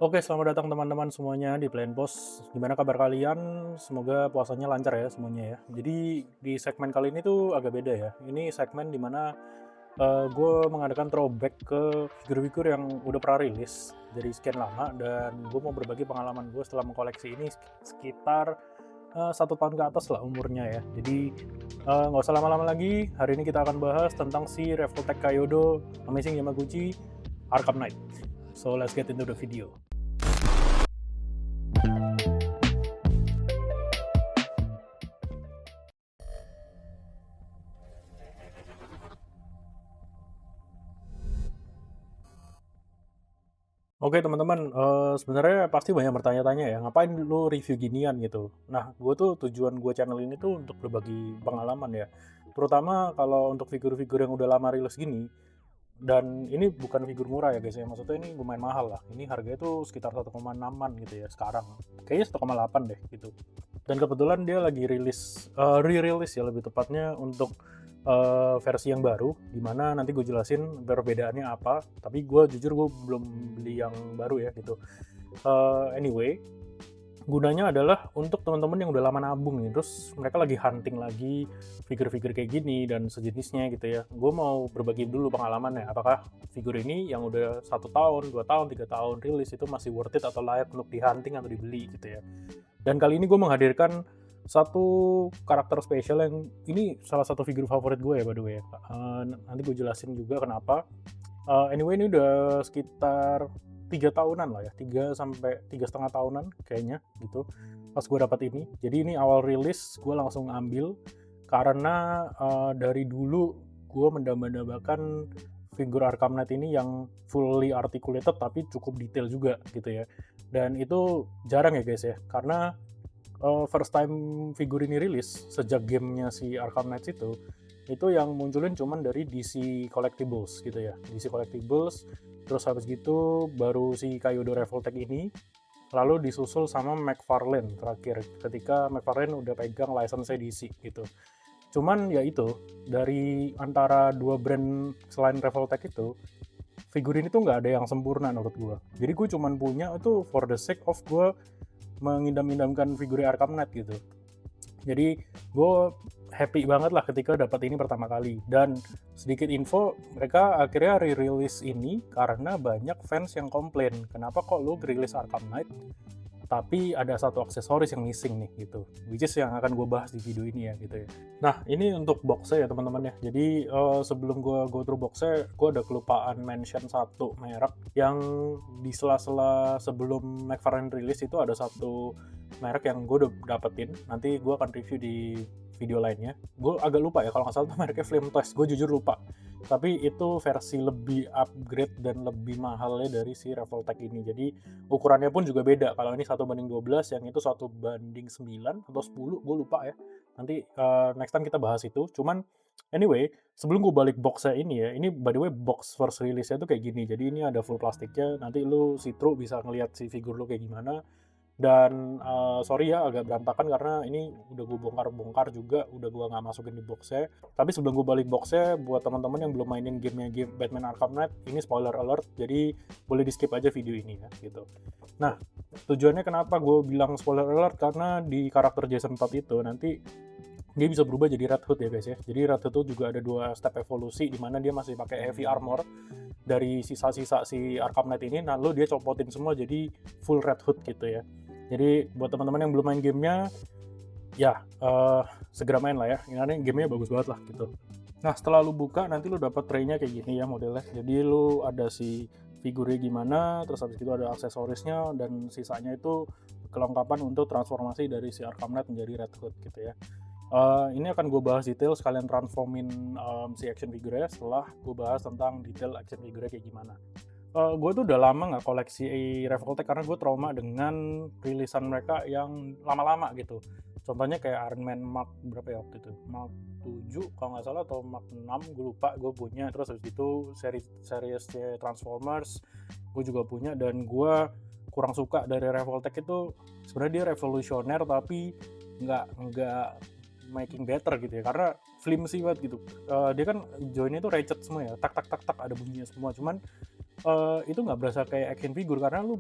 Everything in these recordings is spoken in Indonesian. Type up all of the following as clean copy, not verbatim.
Oke, selamat datang teman-teman semuanya di Plain Post. Gimana kabar kalian? Semoga puasanya lancar ya semuanya ya. Jadi di segmen kali ini tuh agak beda ya. Ini segmen dimana gue mengadakan throwback ke figur-figur yang udah pernah rilis dari sekian lama dan gue mau berbagi pengalaman gue setelah mengkoleksi ini sekitar 1 tahun ke atas lah umurnya ya. Jadi nggak usah lama-lama lagi. Hari ini kita akan bahas tentang si Revoltech Kaiyodo Amazing Yamaguchi Arkham Knight. So let's get into the video. Oke teman-teman, sebenarnya pasti banyak bertanya-tanya ya, ngapain lu review ginian gitu. Nah, gue tuh tujuan gue channel ini tuh untuk berbagi pengalaman ya, terutama kalau untuk figur-figur yang udah lama rilis gini, dan ini bukan figur murah ya guys ya, maksudnya ini lumayan mahal lah. Ini harganya tuh sekitar 1,6-an gitu ya sekarang, kayaknya 1,8 deh gitu. Dan kebetulan dia lagi rilis, re-release ya lebih tepatnya untuk versi yang baru, dimana nanti gue jelasin perbedaannya apa, tapi gue jujur gue belum beli yang baru ya gitu. Anyway, gunanya adalah untuk teman-teman yang udah lama nabung nih, terus mereka lagi hunting lagi figur-figur kayak gini dan sejenisnya gitu ya. Gue mau berbagi dulu pengalamannya, apakah figur ini yang udah 1 tahun, 2 tahun, 3 tahun rilis itu masih worth it atau layak untuk di hunting atau dibeli gitu ya. Dan kali ini gue menghadirkan satu karakter spesial yang ini salah satu figur favorit gue ya by the way ya. Nanti gue jelasin juga kenapa. Anyway ini udah sekitar 3 tahunan lah ya, 3 sampai 3,5 tahunan kayaknya gitu pas gue dapat ini. Jadi ini awal rilis gue langsung ambil karena dari dulu gue mendamba-dambakan figur Arkham Knight ini yang fully articulated tapi cukup detail juga gitu ya. Dan itu jarang ya guys ya, karena first time figur ini rilis sejak gamenya si Arkham Knights itu yang munculin cuman dari DC Collectibles gitu ya. DC Collectibles, terus habis gitu baru si Kaiyodo Revoltech ini, lalu disusul sama McFarlane terakhir ketika McFarlane udah pegang license DC gitu. Cuman ya itu, dari antara dua brand selain Revoltech itu, figur ini tuh nggak ada yang sempurna menurut gue. Jadi gue cuman punya itu for the sake of gue mengidam-idamkan figur Arkham Knight gitu. Jadi gue happy banget lah ketika dapat ini pertama kali. Dan sedikit info, mereka akhirnya re-release ini karena banyak fans yang komplain, kenapa kok lu rilis Arkham Knight tapi ada satu aksesoris yang missing nih gitu, which is yang akan gue bahas di video ini ya gitu ya. Nah ini untuk boxnya ya teman-teman ya. Jadi sebelum gue go through boxnya, gue ada kelupaan mention satu merek yang di sela-sela sebelum McFarlane rilis itu ada satu merek yang gue udah dapetin. Nanti gue akan review di video lainnya. Gue agak lupa ya, kalau nggak salah tuh mereknya Flame Toys, gue jujur lupa. Tapi itu versi lebih upgrade dan lebih mahalnya dari si Revoltech ini. Jadi ukurannya pun juga beda. Kalau ini 1:12, yang itu 1:9 atau 10, gue lupa ya. Nanti next time kita bahas itu. Cuman anyway, sebelum gue balik boxnya ini ya, ini by the way box first release-nya tuh kayak gini. Jadi ini ada full plastiknya, nanti lu see-through bisa ngeliat si figur lu kayak gimana. Dan sorry ya agak berantakan karena ini udah gue bongkar-bongkar juga, udah gue nggak masukin di boxnya. Tapi sebelum gue balik boxnya, buat teman-teman yang belum mainin game Batman Arkham Knight, ini spoiler alert, jadi boleh di skip aja video ini ya gitu. Nah, tujuannya kenapa gue bilang spoiler alert, karena di karakter Jason Todd itu nanti dia bisa berubah jadi Red Hood ya guys ya. Jadi Red Hood itu juga ada 2 step evolusi di mana dia masih pakai heavy armor dari sisa-sisa si Arkham Knight ini, lalu dia copotin semua jadi full Red Hood gitu ya. Jadi buat teman-teman yang belum main gamenya, ya segera main lah ya. Ini gamenya bagus banget lah gitu. Nah setelah lu buka nanti lu dapat tray-nya kayak gini ya modelnya. Jadi lu ada si figurnya gimana, terus habis itu ada aksesorisnya dan sisanya itu kelengkapan untuk transformasi dari si Arkham Knight menjadi Red Hood gitu ya. Ini akan gue bahas detail sekalian transformin si action figure-nya setelah gue bahas tentang detail action figure-nya kayak gimana. Gue tuh udah lama nggak koleksi Revoltech karena gue trauma dengan rilisan mereka yang lama-lama gitu. Contohnya kayak Iron Man Mark berapa ya waktu itu? Mark 7 kalau nggak salah atau Mark 6, gue lupa, gue punya. Terus habis itu series Transformers gue juga punya, dan gue kurang suka dari Revoltech itu sebenarnya dia revolusioner tapi nggak making better gitu ya, karena flimsy banget gitu. Dia kan joinnya tuh ratchet semua ya, tak tak tak tak ada bunyinya semua, cuman Itu nggak berasa kayak action figure karena lu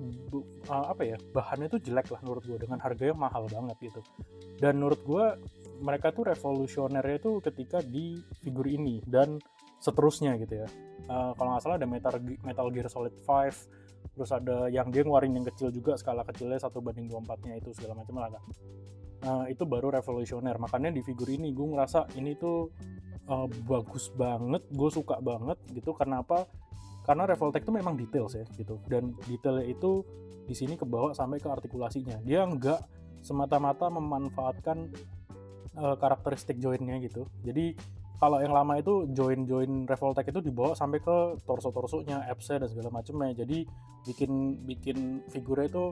apa ya, bahannya tuh jelek lah menurut gua dengan harganya mahal banget gitu. Dan menurut gua mereka tuh revolusionernya tuh ketika di figur ini dan seterusnya gitu ya. Kalau nggak salah ada Metal Gear Solid 5, terus ada yang dia ngeluarin yang kecil juga, skala kecilnya 1:24-nya itu segala macam lah kan. Itu baru revolusioner. Makanya di figur ini gue ngerasa ini tuh bagus banget, gue suka banget gitu. Kenapa? Karena Revoltech itu memang detail ya gitu, dan detailnya itu di sini kebawa sampai ke artikulasinya. Dia nggak semata-mata memanfaatkan karakteristik joinnya gitu. Jadi kalau yang lama itu join Revoltech itu dibawa sampai ke torso-torsonya, absnya dan segala macamnya. Jadi bikin figurnya itu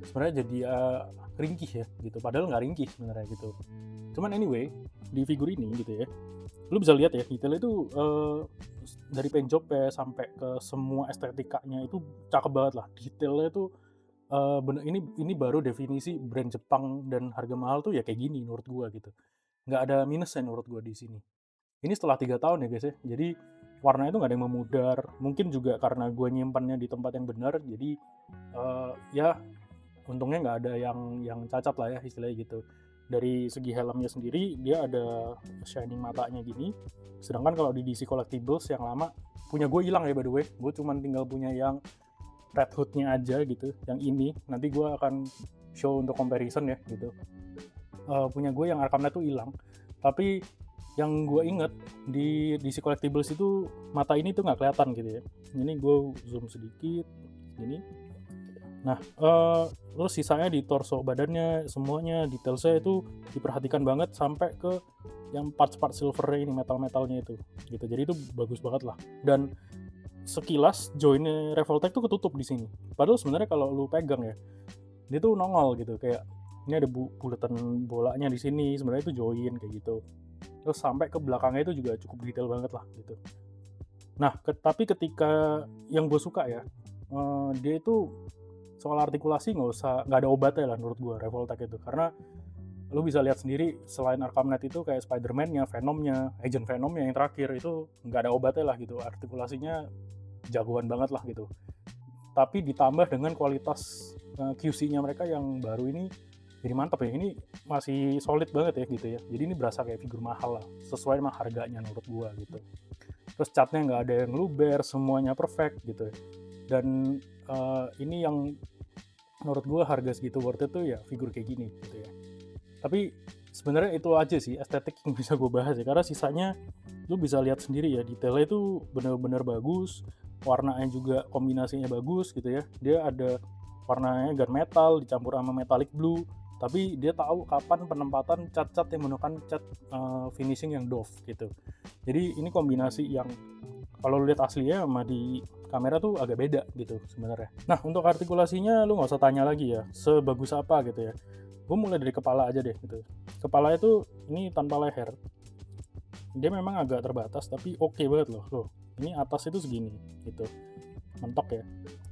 sebenarnya jadi ringkih ya gitu. Padahal nggak ringkih sebenarnya gitu. Cuman anyway, di figur ini gitu ya, lu bisa lihat ya detailnya itu dari paint job-nya sampai ke semua estetikanya itu cakep banget lah. Detailnya itu bener, ini baru definisi brand Jepang dan harga mahal tuh ya kayak gini menurut gua gitu. Nggak ada minusnya menurut gua di sini. Ini setelah 3 tahun ya guys ya. Jadi warnanya itu nggak ada yang memudar. Mungkin juga karena gua nyimpannya di tempat yang benar, jadi ya untungnya nggak ada yang cacat lah ya istilahnya gitu. Dari segi helmnya sendiri dia ada shining matanya gini. Sedangkan kalau di DC Collectibles yang lama punya gue hilang ya by the way. Gue cuman tinggal punya yang Red Hood-nya aja gitu. Yang ini nanti gue akan show untuk comparison ya gitu. Punya gue yang Arkham Knight tuh hilang. Tapi yang gue inget di DC Collectibles itu mata ini tuh nggak kelihatan gitu ya. Ini gue zoom sedikit gini. Nah, terus sisanya di torso badannya semuanya detailnya itu diperhatikan banget sampai ke yang part-part silvernya ini, metal-metalnya itu gitu. Jadi itu bagus banget lah. Dan sekilas joinnya Revoltech tuh ketutup di sini. Padahal sebenarnya kalau lu pegang ya, dia tuh nongol gitu kayak ini ada buletan bolanya di sini, sebenarnya itu join kayak gitu. Terus sampai ke belakangnya itu juga cukup detail banget lah gitu. Nah, tapi ketika yang gue suka ya, dia itu soal artikulasi nggak ada obatnya lah menurut gue Revoltech itu, karena lu bisa lihat sendiri selain Arkham Knight itu kayak Spider-Man-nya, Venom-nya, Agent Venom-nya yang terakhir itu nggak ada obatnya lah gitu, artikulasinya jagoan banget lah gitu. Tapi ditambah dengan kualitas QC-nya mereka yang baru ini jadi mantap ya, ini masih solid banget ya gitu ya, jadi ini berasa kayak figur mahal lah sesuai sama harganya menurut gue gitu. Terus catnya nggak ada yang luber, semuanya perfect gitu ya. Dan ini yang menurut gue harga segitu worth it tuh ya figur kayak gini gitu ya. Tapi sebenarnya itu aja sih estetik yang bisa gue bahas ya, karena sisanya lu bisa lihat sendiri ya, detailnya itu benar-benar bagus, warnanya juga kombinasinya bagus gitu ya. Dia ada warnanya gunmetal dicampur sama metallic blue, tapi dia tahu kapan penempatan cat-cat yang menggunakan cat finishing yang doff gitu. Jadi ini kombinasi yang kalau lu lihat aslinya sama di kamera tuh agak beda gitu sebenarnya. Nah, untuk artikulasinya lu nggak usah tanya lagi ya, sebagus apa gitu ya. Gue mulai dari kepala aja deh gitu. Kepala itu ini tanpa leher. Dia memang agak terbatas tapi oke banget loh. Ini atas itu segini gitu. Mentok ya.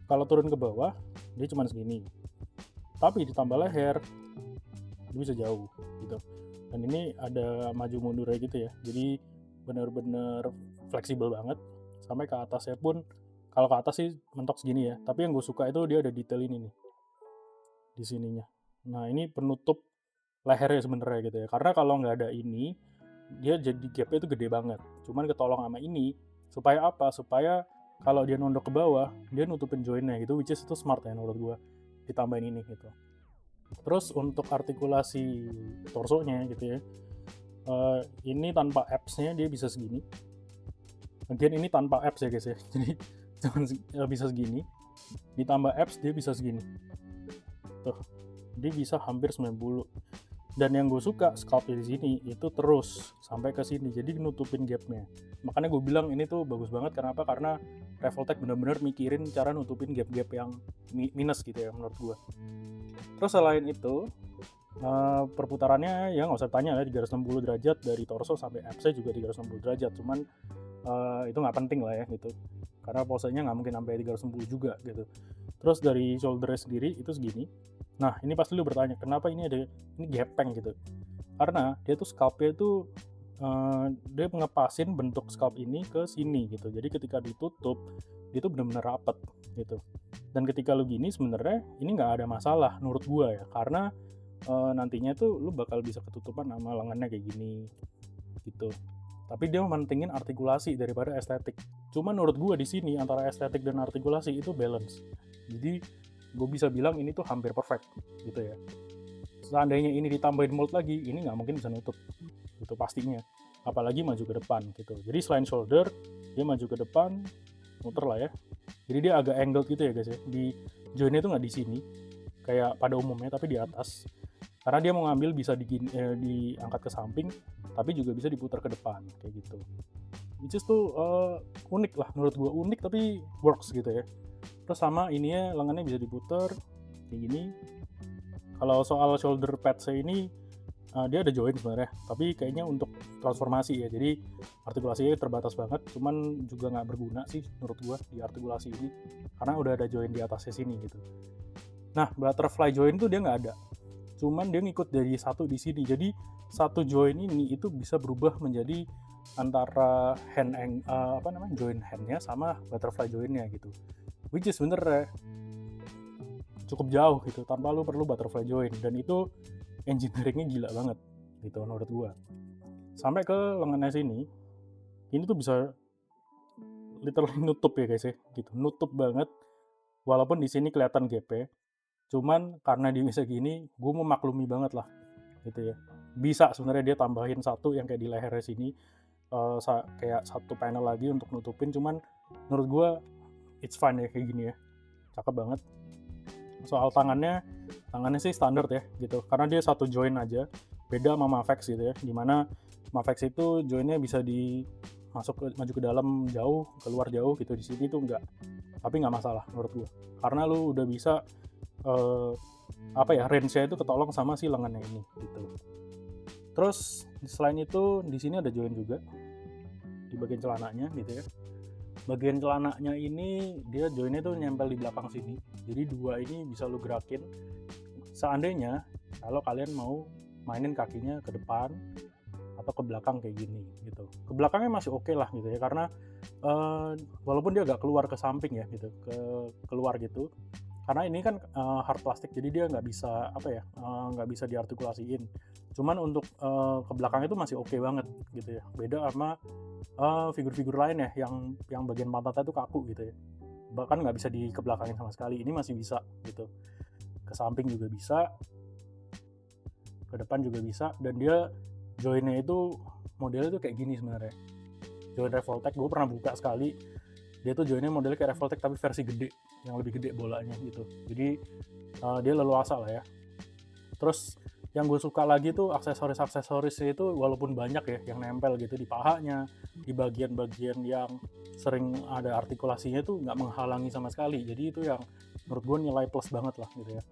Kalau turun ke bawah dia cuma segini. Tapi ditambah leher dia bisa jauh gitu. Dan ini ada maju mundurnya gitu ya. Jadi benar-benar fleksibel banget. Sampai ke atasnya pun, kalau ke atas sih mentok segini ya, tapi yang gue suka itu dia ada detail ini nih di sininya. Nah, ini penutup lehernya sebenarnya gitu ya, karena kalau nggak ada ini dia jadi gapnya itu gede banget. Cuman ketolong sama ini supaya apa, supaya kalau dia nondok ke bawah dia nutupin joinnya gitu, which is itu smart ya menurut gue ditambahin ini gitu. Terus untuk artikulasi torsonya gitu ya, ini tanpa abs-nya dia bisa segini. Again ini tanpa abs ya guys ya, jadi cuman bisa segini, ditambah abs dia bisa segini tuh, dia bisa hampir 90. Dan yang gue suka sculptnya di sini itu terus sampai ke sini, jadi nutupin gapnya. Makanya gue bilang ini tuh bagus banget. Kenapa? Karena Revoltech bener-bener mikirin cara nutupin gap-gap yang minus gitu ya menurut gue. Terus selain itu perputarannya ya nggak usah tanya ya, 360 derajat dari torso sampai absnya juga 360 derajat. Cuman itu nggak penting lah ya gitu, karena posenya nggak mungkin sampai 360 juga gitu. Terus dari shouldernya sendiri itu segini. Nah, ini pasti lu bertanya kenapa ini gepeng gitu, karena dia tuh sculptnya tuh dia ngepasin bentuk sculpt ini ke sini gitu. Jadi ketika ditutup dia tuh bener-bener rapet gitu. Dan ketika lu gini sebenarnya ini nggak ada masalah menurut gua ya, karena nantinya tuh lu bakal bisa ketutupan sama lengannya kayak gini gitu. Tapi dia mementingin artikulasi daripada estetik. Cuman menurut gua di sini antara estetik dan artikulasi itu balance. Jadi gue bisa bilang ini tuh hampir perfect gitu ya. Seandainya ini ditambahin mold lagi, ini nggak mungkin bisa nutup gitu pastinya. Apalagi maju ke depan gitu. Jadi selain shoulder, dia maju ke depan, muter lah ya. Jadi dia agak angled gitu ya guys ya. Di joinnya tuh nggak di sini, kayak pada umumnya, tapi di atas. Karena dia mau ngambil bisa diangkat ke samping, tapi juga bisa diputar ke depan kayak gitu. Which is tuh unik lah menurut gue, unik tapi works gitu ya. Terus sama ininya lengannya bisa diputar kayak gini. Kalau soal shoulder pads ini dia ada join sebenarnya, tapi kayaknya untuk transformasi ya, jadi artikulasinya terbatas banget, cuman juga nggak berguna sih menurut gua di artikulasi ini, karena udah ada join di atasnya sini gitu. Nah, butterfly join tuh dia nggak ada, cuman dia ngikut dari satu di sini, jadi satu join ini itu bisa berubah menjadi antara join handnya sama butterfly joinnya gitu, which is bener ya cukup jauh gitu tanpa lu perlu butterfly join, dan itu engineeringnya gila banget gitu menurut gua. Sampai ke lengannya sini, ini tuh bisa literally nutup ya guys ya, gitu nutup banget. Walaupun di sini kelihatan gap-nya, cuman karena dia bisa gini, gue memaklumi banget lah gitu ya. Bisa sebenarnya dia tambahin satu yang kayak di lehernya sini, kayak satu panel lagi untuk nutupin, cuman menurut gua it's fine ya kayak gini ya, cakep banget. Soal tangannya sih standar ya gitu, karena dia satu join aja, beda sama Mavex gitu ya, dimana Mavex itu joinnya bisa maju ke dalam jauh, keluar jauh gitu. Di sini tuh enggak, tapi nggak masalah menurut gua, karena lu udah bisa range-nya itu ketolong sama si lengannya ini gitu. Terus selain itu di sini ada join juga di bagian celananya gitu ya. Bagian celananya ini dia joinnya tuh nyempel di belakang sini, jadi dua ini bisa lu gerakin seandainya kalau kalian mau mainin kakinya ke depan atau ke belakang kayak gini gitu. Ke belakangnya masih oke lah gitu ya, karena walaupun dia agak keluar ke samping ya gitu, keluar gitu, karena ini kan hard plastik, jadi dia nggak bisa nggak bisa diartikulasiin. Cuman untuk ke belakang itu masih oke banget gitu ya, beda sama figur-figur lain ya yang bagian pantatnya itu kaku gitu ya, bahkan nggak bisa dikebelakangin sama sekali. Ini masih bisa gitu, ke samping juga bisa, ke depan juga bisa, dan dia joinnya itu modelnya tuh kayak gini sebenarnya. Join Revoltech gue pernah buka sekali, dia tuh joinnya modelnya kayak Revoltech tapi versi gede, yang lebih gede bolanya gitu. Jadi dia leluasa lah ya. Terus yang gue suka lagi tuh aksesorisnya itu walaupun banyak ya yang nempel gitu di pahanya, di bagian-bagian yang sering ada artikulasinya tuh nggak menghalangi sama sekali. Jadi itu yang menurut gue nilai plus banget lah gitu ya.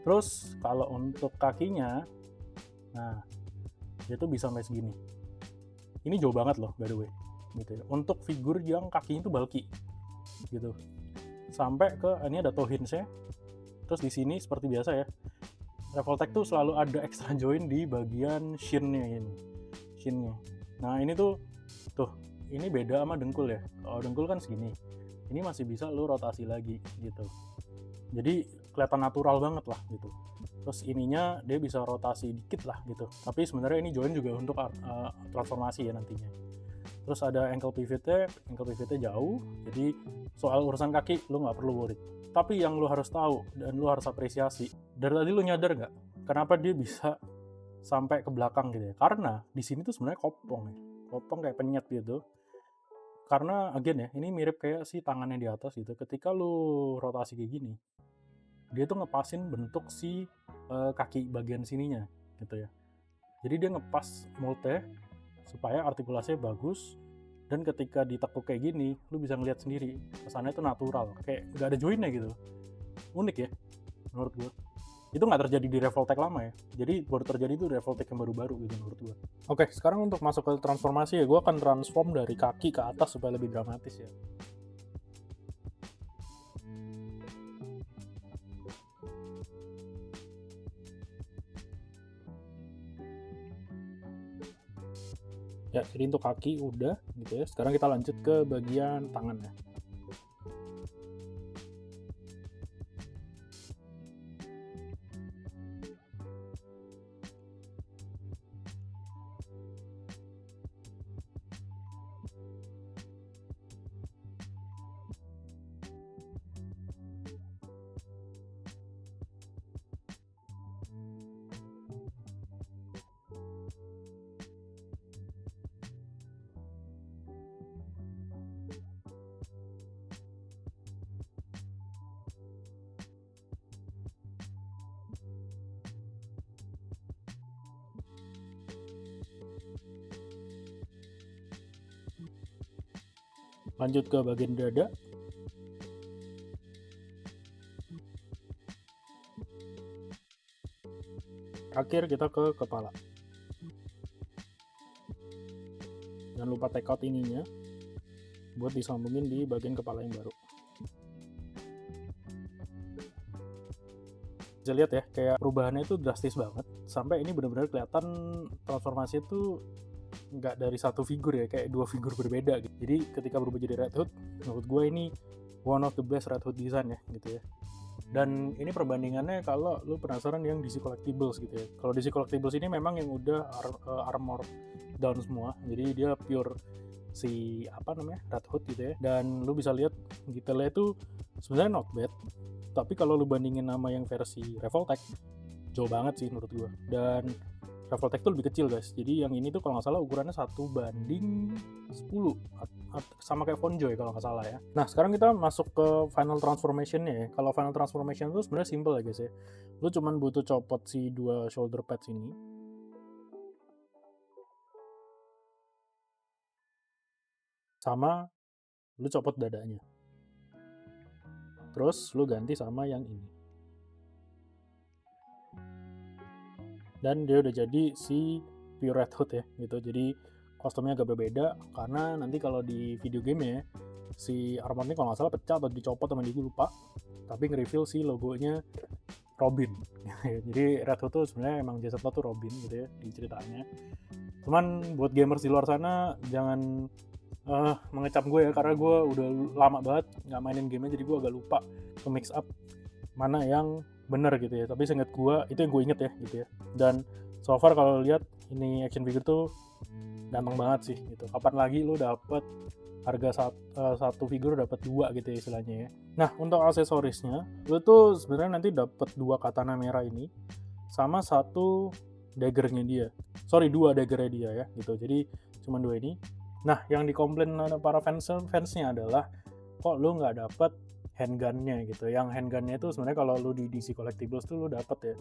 Terus kalau untuk kakinya, nah dia tuh bisa sampai segini. Ini jauh banget loh by the way gitu ya, untuk figur yang kakinya tuh bulky gitu. Sampai ke ini ada toe hinge-nya. Terus di sini seperti biasa ya, Revoltech tuh selalu ada extra join di bagian shin-nya ini. Shin-nya. Nah, ini tuh ini beda sama dengkul ya. Kalau dengkul kan segini. Ini masih bisa lu rotasi lagi gitu. Jadi kelihatan natural banget lah gitu. Terus ininya dia bisa rotasi dikit lah gitu. Tapi sebenarnya ini join juga untuk transformasi ya nantinya. Terus ada ankle pivotnya jauh. Jadi soal urusan kaki lu nggak perlu worry. Tapi yang lu harus tahu dan lu harus apresiasi, dari tadi lu nyadar nggak kenapa dia bisa sampai ke belakang gitu ya? Karena di sini tuh sebenarnya kopong kayak penyet gitu. Karena again ya, ini mirip kayak si tangannya di atas gitu. Ketika lu rotasi kayak gini, dia tuh ngepasin bentuk si kaki bagian sininya gitu ya. Jadi dia ngepas moldnya supaya artikulasinya bagus, dan ketika ditekuk kayak gini, lu bisa ngeliat sendiri kesannya itu natural, kayak nggak ada joinnya gitu. Unik ya menurut gue. Itu nggak terjadi di Revoltech lama ya, jadi baru terjadi itu Revoltech yang baru-baru gitu menurut gue. Oke, sekarang untuk masuk ke transformasi ya, gue akan transform dari kaki ke atas supaya lebih dramatis ya. Ya, jadi untuk kaki udah gitu ya. Sekarang kita lanjut ke bagian tangan ya. Lanjut ke bagian dada. Terakhir kita ke kepala. Jangan lupa take out ininya buat disambungin di bagian kepala yang baru. Bisa lihat ya, kayak perubahannya itu drastis banget. Sampai ini benar-benar kelihatan transformasi itu nggak dari satu figur ya, kayak dua figur berbeda gitu. Jadi ketika berubah jadi Red Hood, menurut gue ini one of the best Red Hood design ya gitu ya. Dan ini perbandingannya kalau lu penasaran yang DC Collectibles gitu ya. Kalau DC Collectibles ini memang yang udah armor down semua, jadi dia pure si Red Hood gitu ya. Dan lu bisa lihat detailnya itu sebenarnya not bad, tapi kalau lu bandingin sama yang versi Revoltech, jauh banget sih menurut gua. Dan Revoltech tuh lebih kecil guys, jadi yang ini tuh kalau nggak salah ukurannya 1:10 sama kayak Fonjoy kalau nggak salah ya. Nah sekarang kita masuk ke final transformation-nya ya. Kalau final transformation itu sebenarnya simple ya guys ya, lu cuman butuh copot si dua shoulder pads ini, sama lu copot dadanya, terus lu ganti sama yang ini, dan dia udah jadi si pure Red Hood ya gitu. Jadi kostumnya agak berbeda karena nanti kalau di video game ya si armornya kalau nggak salah pecah atau dicopot sama dia, gue lupa, tapi nge-reveal si logonya Robin. Jadi Red Hood tuh sebenarnya emang jasad lo tuh Robin gitu ya di ceritanya. Cuman buat gamers di luar sana jangan mengecam gue ya, karena gue udah lama banget nggak mainin gamenya, jadi gue agak lupa ke mix up mana yang bener gitu ya. Tapi seinget gue itu yang gue inget ya gitu ya. Dan so far kalau lihat ini action figure tuh ganteng banget sih gitu. Kapan lagi lu dapet harga satu figur dapat dua gitu ya istilahnya ya. Nah untuk aksesorisnya lu tuh sebenarnya nanti dapat dua katana merah ini sama satu daggernya dia. Dua daggernya dia ya gitu. Jadi cuma dua ini. Nah yang dikomplain para fansnya adalah kok lu nggak dapet handgunnya gitu. Yang handgunnya itu sebenarnya kalau lu di DC Collectibles tuh lu dapet ya.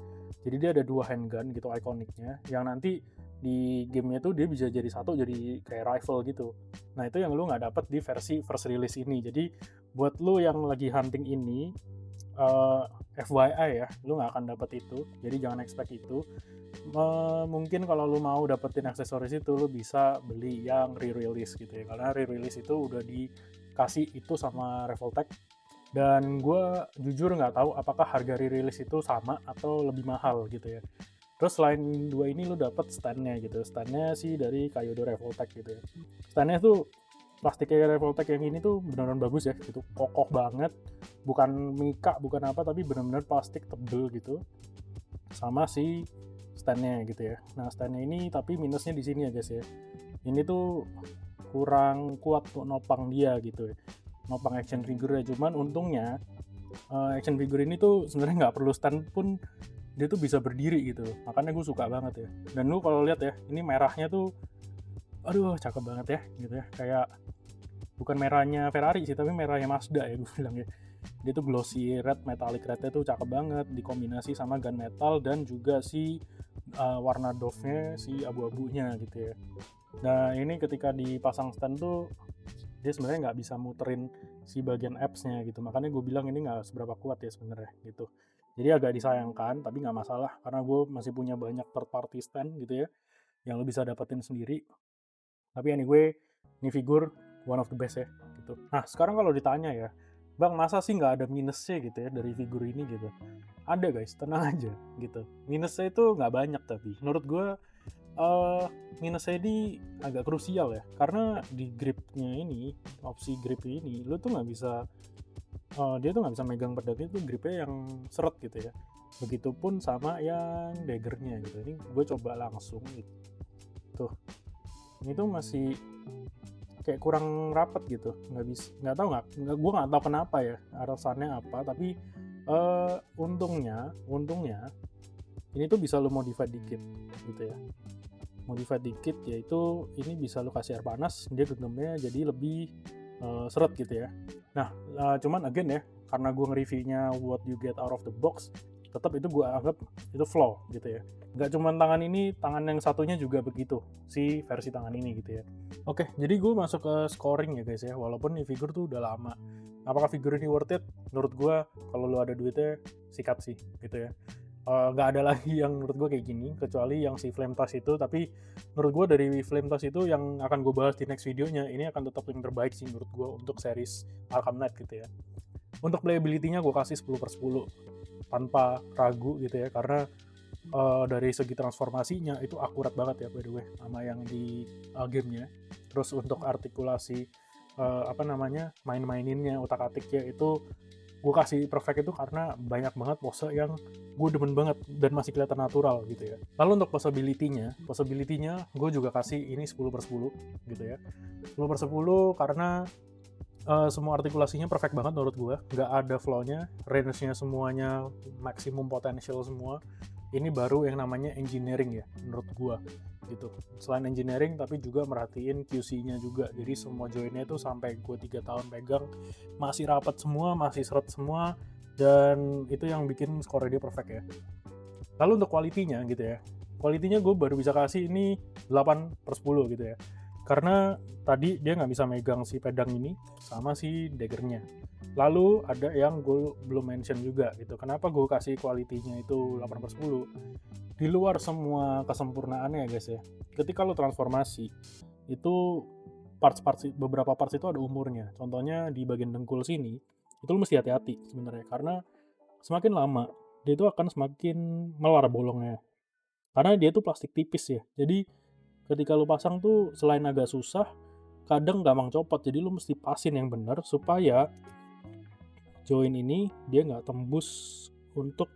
Jadi dia ada dua handgun gitu ikoniknya, yang nanti di gamenya tuh dia bisa jadi satu, jadi kayak rifle gitu. Nah itu yang lu nggak dapet di versi first release ini. Jadi buat lu yang lagi hunting ini, FYI ya, lu nggak akan dapet itu. Jadi jangan expect itu. Mungkin kalau lu mau dapetin aksesoris itu, lu bisa beli yang re-release gitu ya. Karena re-release itu udah dikasih itu sama Revoltech. Dan gue jujur nggak tahu apakah harga re-release itu sama atau lebih mahal gitu ya. Terus selain dua ini lu dapet standnya gitu. Standnya sih dari Kyoto Revoltech gitu ya. Standnya tuh plastiknya Revoltech yang ini tuh benar-benar bagus ya gitu. Kokoh banget. Bukan mika, bukan apa, tapi benar-benar plastik tebel gitu. Sama si standnya gitu ya. Nah standnya ini tapi minusnya di sini ya guys ya. Ini tuh kurang kuat untuk nopang dia gitu ya. Nopang action figure ya. Cuman untungnya action figure ini tuh sebenarnya nggak perlu stand pun dia tuh bisa berdiri gitu, makanya gue suka banget ya. Dan lu kalau lihat ya, ini merahnya tuh aduh cakep banget ya gitu ya, kayak bukan merahnya Ferrari sih, tapi merahnya Mazda ya gue bilang ya. Dia tuh glossy red, metallic rednya tuh cakep banget, dikombinasi sama gunmetal dan juga si warna Dove-nya, si abu-abunya gitu ya. Nah ini ketika dipasang stand tuh dia sebenarnya nggak bisa muterin si bagian apps-nya gitu, makanya gue bilang ini nggak seberapa kuat ya sebenarnya gitu. Jadi agak disayangkan, tapi nggak masalah karena gue masih punya banyak third party stand gitu ya yang lo bisa dapetin sendiri. Tapi anyway, ini figur one of the best ya gitu. Nah sekarang kalau ditanya ya, bang masa sih nggak ada minusnya gitu ya dari figur ini gitu? Ada guys, tenang aja gitu. Minusnya itu nggak banyak, tapi menurut gue minusnya ini agak krusial ya, karena di gripnya ini, opsi grip ini, lo tuh nggak bisa dia tuh nggak bisa megang pedangnya tuh gripnya yang seret gitu ya. Begitupun sama yang daggernya gitu. Ini gue coba langsung gitu. Tuh, ini tuh masih kayak kurang rapet gitu. Nggak tahu gue nggak tahu kenapa ya alasannya apa. Tapi untungnya ini tuh bisa lo modify dikit gitu ya. Modify dikit yaitu ini bisa lo kasih air panas, dia genggamnya jadi lebih seret gitu ya. Nah, cuman again ya, karena gue nge-reviewnya what you get out of the box, tetap itu gue anggap itu flaw gitu ya. Nggak cuma tangan ini, tangan yang satunya juga begitu, si versi tangan ini gitu ya. Oke, jadi gue masuk ke scoring ya guys ya, walaupun nih figur tuh udah lama. Apakah figur ini worth it? Menurut gue, kalau lu ada duitnya, sikat sih gitu ya. Nggak ada lagi yang menurut gue kayak gini, kecuali yang si Flame Touch itu, tapi menurut gue dari Flame Touch itu yang akan gue bahas di next videonya, ini akan tetap yang terbaik sih menurut gue untuk series Arkham Knight gitu ya. Untuk playability-nya gue kasih 10/10 tanpa ragu gitu ya, karena dari segi transformasinya itu akurat banget ya by the way sama yang di gamenya. Terus untuk artikulasi main-maininnya, utak-atiknya itu gue kasih perfect itu karena banyak banget pose yang gue demen banget dan masih kelihatan natural gitu ya. Lalu untuk possibility-nya gue juga kasih ini 10/10 gitu ya. 10/10 karena semua artikulasinya perfect banget menurut gue, nggak ada flaw-nya, range-nya semuanya maksimum potential semua. Ini baru yang namanya engineering ya menurut gue gitu. Selain engineering tapi juga merhatiin QC-nya juga, jadi semua join-nya itu sampai gue 3 tahun pegang masih rapat semua, masih seret semua, dan itu yang bikin skor dia perfect ya. Lalu untuk quality-nya gitu ya, quality-nya gue baru bisa kasih ini 8/10 gitu ya, karena tadi dia nggak bisa megang si pedang ini sama si daggernya. Lalu ada yang gue belum mention juga gitu, kenapa gue kasih quality-nya itu 8/10. Di luar semua kesempurnaannya ya guys ya, ketika lo transformasi itu beberapa parts itu ada umurnya. Contohnya di bagian dengkul sini itu lo mesti hati-hati sebenarnya, karena semakin lama dia itu akan semakin melar bolongnya, karena dia itu plastik tipis ya. Jadi ketika lo pasang tuh selain agak susah, kadang gampang copot. Jadi lo mesti pasin yang benar supaya join ini dia nggak tembus untuk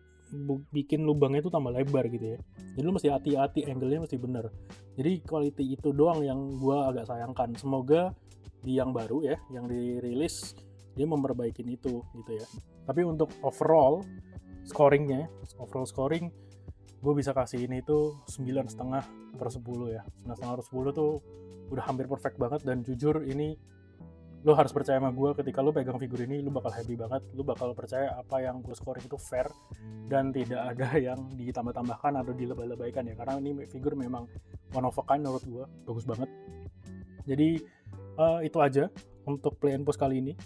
bikin lubangnya itu tambah lebar gitu ya. Jadi lu mesti hati-hati, angle-nya mesti bener. Jadi quality itu doang yang gua agak sayangkan. Semoga di yang baru ya, yang dirilis, dia memperbaikin itu gitu ya. Tapi untuk overall scoring, gue bisa kasih ini tuh 9,5/10 ya. 9,5/10 tuh udah hampir perfect banget, dan jujur ini lo harus percaya sama gue, ketika lo pegang figur ini lo bakal happy banget, lo bakal percaya apa yang gue scoring itu fair dan tidak ada yang ditambah-tambahkan atau dilebay-lebaykan ya, karena ini figur memang one of a kind menurut gue, bagus banget. Jadi itu aja untuk Play and Post kali ini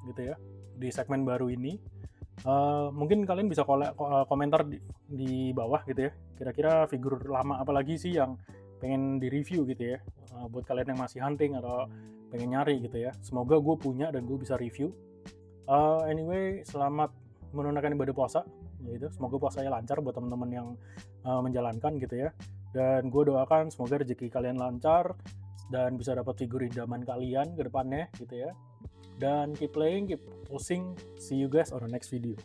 gitu ya, di segmen baru ini. Mungkin kalian bisa komentar di bawah gitu ya, kira-kira figur lama apalagi sih yang pengen di-review gitu ya, buat kalian yang masih hunting atau pengen nyari gitu ya. Semoga gue punya dan gue bisa review. Anyway, selamat menunaikan ibadah puasa gitu. Semoga puasanya lancar buat teman-teman yang menjalankan gitu ya. Dan gue doakan semoga rezeki kalian lancar dan bisa dapat figur idaman kalian ke depannya gitu ya. Dan keep playing, keep posting. See you guys on the next video.